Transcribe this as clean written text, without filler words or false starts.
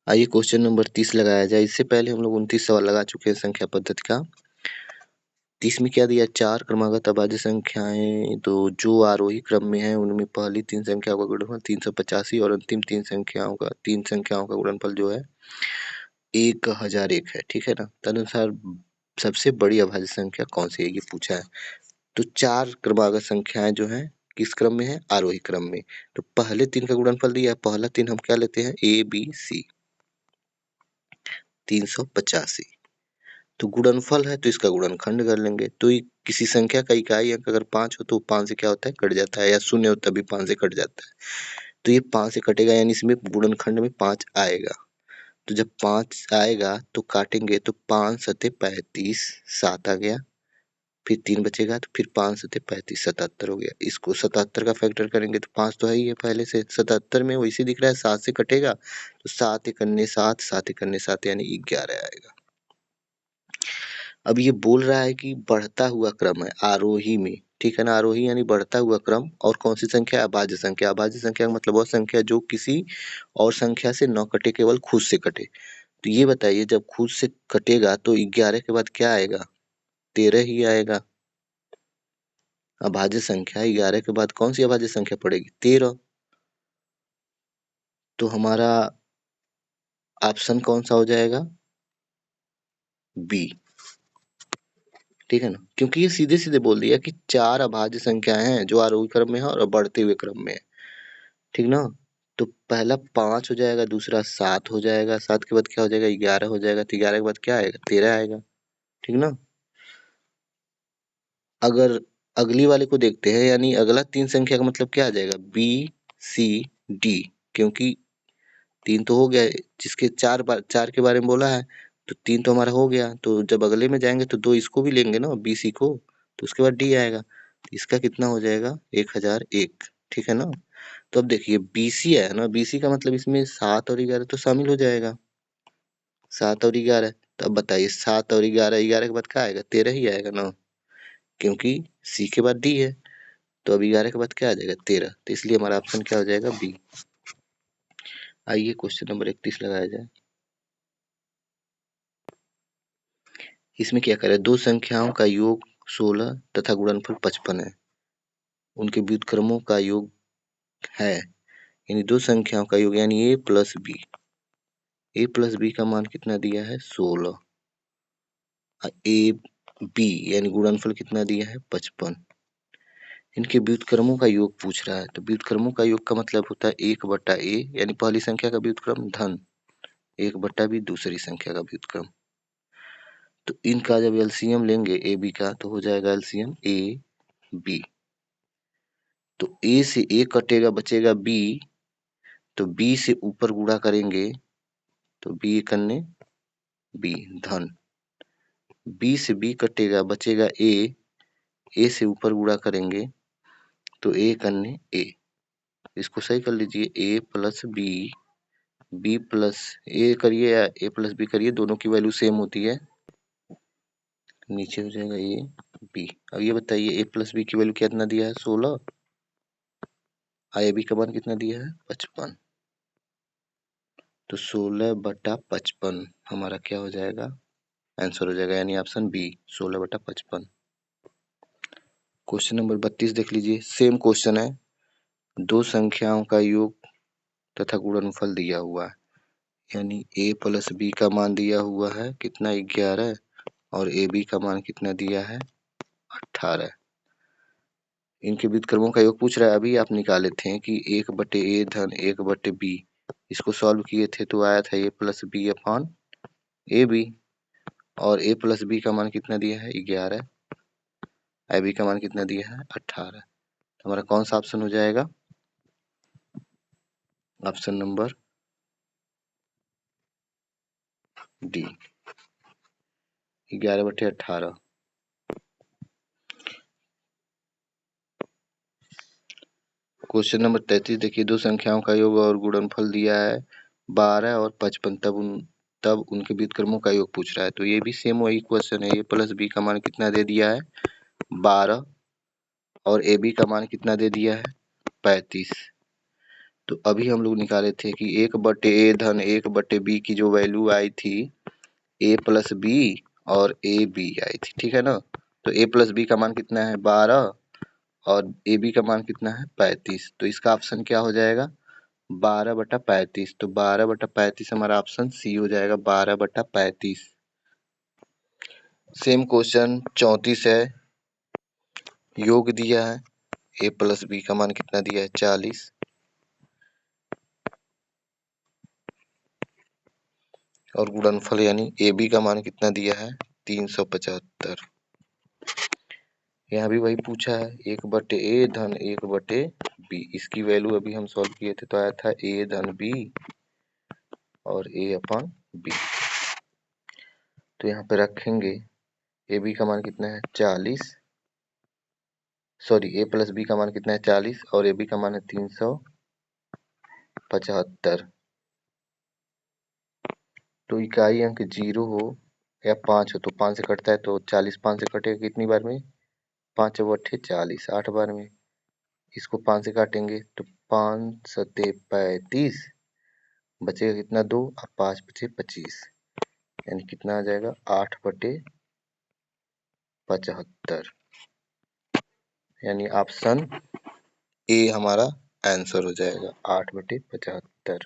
आइए question number 30 लगाया जाए। इससे पहले हम लोग 29 सवाल लगा चुके हैं संख्या पद्धति का। 30 में क्या दिया? 4 क्रमागत अभाज्य संख्याएं, तो जो आरोही क्रम में है उनमें पहली 3 संख्याओं का गुणनफल 385 और अंतिम 3 संख्याओं का गुणनफल जो है 1001 है। ठीक है ना? तदनुसार सबसे बड़ी अभाज्य संख्या कौन सी है, ये पूछा है। तो 4 क्रमागत संख्याएं जो है किस क्रम में है? आरोही क्रम में। तो पहले 3 का गुणनफल दिया है, पहला 3 हम क्या लेते हैं? A B C, 385। तो गुणनफल है तो इसका गुणनखंड कर लेंगे। तो ये किसी संख्या का इकाई अंक अगर 5 हो तो 5 से क्या होता है? कट जाता है, या 0 हो तभी 5 से कट जाता है। तो ये 5 से कटेगा, यानी इसमें गुणनखंड में 5 आएगा। तो जब 5 आएगा तो काटेंगे तो 5 सते 35, 7 आ गया, फिर 3 बचेगा, तो फिर 5 सते 35, 77 हो गया। इसको 77 का फैक्टर करेंगे तो 5 तो है ही है पहले से, 77 में वैसे दिख रहा है 7 से कटेगा तो 7 एकन्ने 7, 7 एकन्ने 7 यानी 11 आएगा। अब ये बोल रहा है कि बढ़ता हुआ क्रम है आरोही में, ठीक है ना? आरोही यानी बढ़ता हुआ क्रम। और कौन सी संख्या? अभाज्य संख्या। अभाज्य संख्या का मतलब वह संख्या जो किसी और संख्या से न कटे, केवल खुद से कटे। तो ये बताइए, जब खुद से कटेगा तो 11 के बाद क्या आएगा? 13 ही आएगा। अभाज्य संख्या 11 के बाद कौन सी अभाज्य संख्या पड़ेगी? 13। तो हमारा ऑप्शन कौन सा हो जाएगा? बी। ठीक है ना? क्योंकि ये सीधे सीधे बोल दिया कि 4 अभाज्य संख्याएं हैं जो आरोही क्रम में है और बढ़ते हुए क्रम में है। ठीक ना? तो पहला 5 हो जाएगा, दूसरा 7 हो जाएगा, 7 के बाद क्या हो जाएगा? 11 हो जाएगा, तो 11 के बाद क्या आएगा? 13 आएगा। ठीक ना? अगर अगली वाले को देखते हैं, यानी अगला 3 संख्या का मतलब क्या आ जाएगा? B C D. क्योंकि 3 तो हो गया, जिसके 4 के बारे में बोला है, तो 3 तो हमारा हो गया। तो जब अगले में जाएंगे तो 2 इसको भी लेंगे ना, बी सी को, तो उसके बाद डी आएगा। तो इसका कितना हो जाएगा? 1001। ठीक है ना? तो अब देखिए बीसी है ना, बीसी का मतलब इसमें 7 और 11 तो शामिल हो जाएगा। 7 और 11, तो अब बताइए 7 और 11, 11 के बाद क्या आएगा? 13 ही आएगा ना, क्योंकि सी के बाद डी है। तो अब 11 के बाद क्या आ जाएगा? 13। तो इसलिए हमारा ऑप्शन क्या हो जाएगा? बी। आइए क्वेश्चन नंबर 31 लगाया जाए। इसमें क्या करें? दो संख्याओं का योग 16 तथा गुणनफल 55 है। उनके व्युत्क्रमों का योग है, यानी दो संख्याओं का योग, यानी ए प्लस बी। ए प्लस बी का मान कितना दिया है? 16। ए बी यानी गुणनफल कितना दिया है? 55। इनके व्युत्क्रमों का योग पूछ रहा है। तो व्युत्क्रमों का योग का मतलब होता है 1/a, यानी पहली संख्या का व्युत्क्रम धन 1/b दूसरी संख्या का व्युत्क्रम। तो इनका जब एलसीएम लेंगे ए बी का, तो हो जाएगा एलसीएम ए बी। तो ए से ए कटेगा, बचेगा बी, तो बी से ऊपर गुणा करेंगे तो बी एकन्ने बी धन, बी से बी कटेगा, बचेगा ए, ए से ऊपर गुणा करेंगे तो ए एकन्ने ए। इसको सही कर लीजिए, ए प्लस बी प्लस ए करिए या ए प्लस बी करिए, दोनों की वैल्यू सेम होती है। नीचे हो जाएगा ए बी। अब ये बताइए ए प्लस बी की वैल्यू कितना दिया है? 16। ए बी का मान कितना दिया है? 55। तो 16/55 हमारा क्या हो जाएगा? आंसर हो जाएगा, यानी ऑप्शन बी 16/55। क्वेश्चन नंबर 32 देख लीजिए। सेम क्वेश्चन है, दो संख्याओं का योग तथा गुणनफल दिया हुआ है, यानी a प्लस बी का मान दिया हुआ है कितना? 11, और ए बी का मान कितना दिया है? 18। इनके व्युत्क्रमों का योग पूछ रहा है। अभी आप निकाले थे कि 1/a धन 1/b, इसको सॉल्व किए थे तो आया था a plus B upon A B, और a प्लस बी का मान कितना दिया है? 11, ए बी का मान कितना दिया है? 18। तो हमारा कौन सा ऑप्शन हो जाएगा? Option number D, 11/18। Question number 33 देखिए, दो संख्याओं का योग और गुणनफल दिया है 12 और 55, तब उनके व्युत्क्रमों का योग पूछ रहा है। तो ये भी सेम वही क्वेश्चन है। ए प्लस बी का मान कितना दे दिया है? 12, और ए बी का मान कितना दे दिया है? 35। तो अभी हम लोग निकाले थे कि 1/a धन 1/b की जो वैल्यू आई थी a+b और ab आई थी, ठीक है ना। तो a+b का मान कितना है 12 और ab का मान कितना है 35। तो इसका ऑप्शन क्या हो जाएगा 12/35। तो 12/35 हमारा ऑप्शन सी हो जाएगा 12/35। सेम क्वेश्चन 34 है। योग दिया है a+b का मान कितना दिया है 40 और गुणनफल यानी AB का मान कितना दिया है 375। यहाँ भी वही पूछा है 1/a धन 1/b। इसकी वैल्यू अभी हम सॉल्व किए थे तो आया था a धन b और a/b। तो यहाँ पे रखेंगे AB का मान कितना है 40, सॉरी a+b का मान कितना है 40 और AB का मान है 375। तो इकाई अंक 0 हो या 5 हो तो 5 से कटता है तो 40 5 से कटेगा कितनी बार में 5 × 40 8 बार में। इसको 5 से काटेंगे तो 5 सते 35 बचेगा कितना 2 और 5 बचे 25 यानी कितना आ जाएगा 8/75 यानी ऑप्शन ए हमारा आंसर हो जाएगा 8/75।